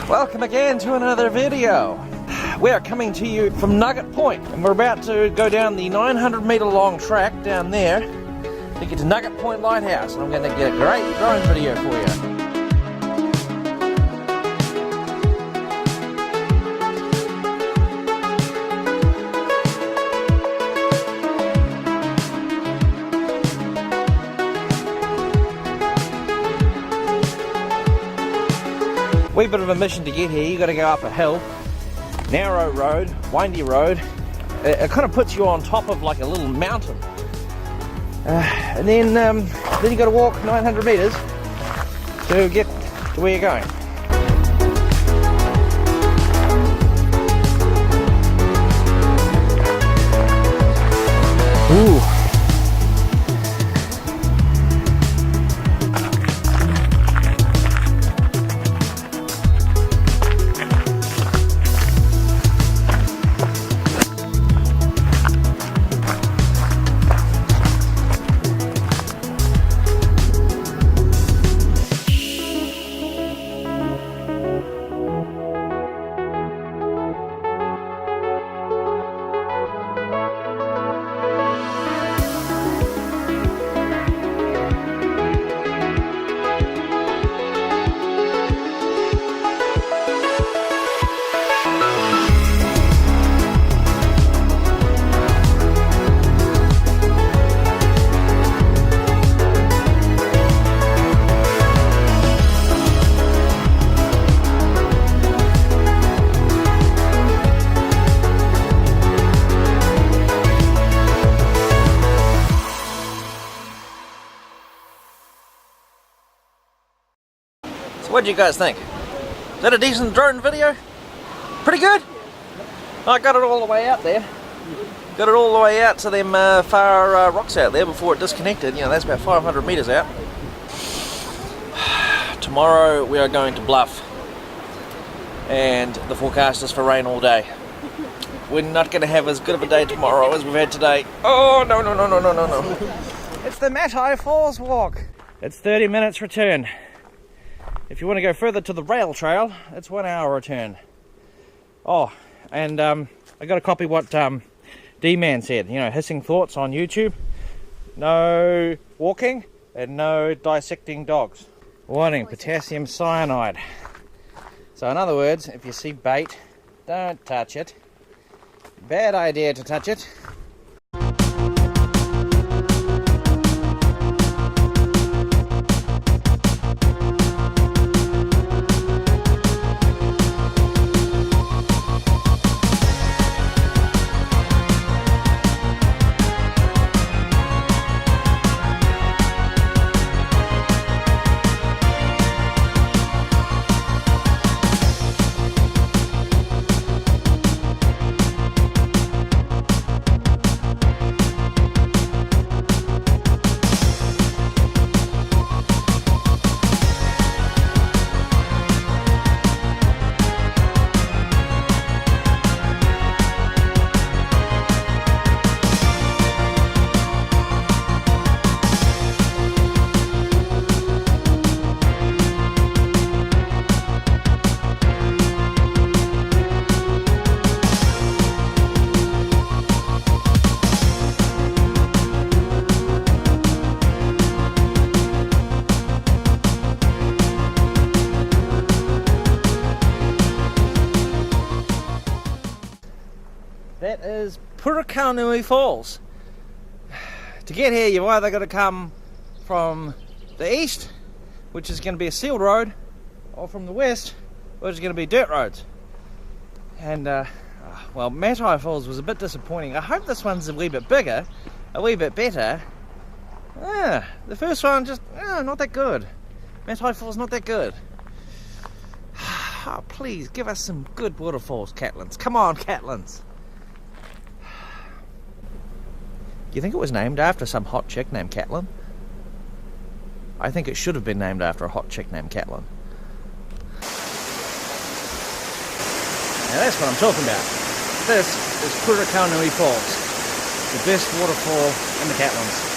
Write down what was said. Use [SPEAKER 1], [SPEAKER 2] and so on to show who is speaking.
[SPEAKER 1] Welcome again to another video. We are coming to you from Nugget Point, and we're about to go down the 900-meter long track down there to get to Nugget Point Lighthouse, and I'm going to get a great drone video for you. Wee bit of a mission to get here. You got to go up a hill, narrow road, windy road. It kind of puts you on top of like a little mountain, and then you got to walk 900 meters to get to where you're going. Ooh. What do you guys think? Is that a decent drone video? Pretty good? I got it all the way out there. Got it all the way out to them far rocks out there before it disconnected. You know, that's about 500 meters out. Tomorrow we are going to Bluff, and the forecast is for rain all day. We're not going to have as good of a day tomorrow as we've had today. Oh, no, no, no, no, no, no, no. It's the Matai Falls walk. It's 30 minutes return. If you want to go further to the rail trail, it's 1 hour return. Oh, and I got to copy what D-Man said. You know, hissing thoughts on YouTube. No walking and no dissecting dogs. Warning, potassium cyanide. So in other words, if you see bait, don't touch it. Bad idea to touch it. That is Purakaunui Falls. To get here, you've either got to come from the east, which is going to be a sealed road, or from the west, which is going to be dirt roads. And, well, Matai Falls was a bit disappointing. I hope this one's a wee bit bigger, a wee bit better. The first one just, not that good. Matai Falls not that good. Oh, please, give us some good waterfalls, Catlins. Come on, Catlins. Do you think it was named after some hot chick named Catlin? I think it should have been named after a hot chick named Catlin. Now that's what I'm talking about. This is Purakaunui Falls, the best waterfall in the Catlins.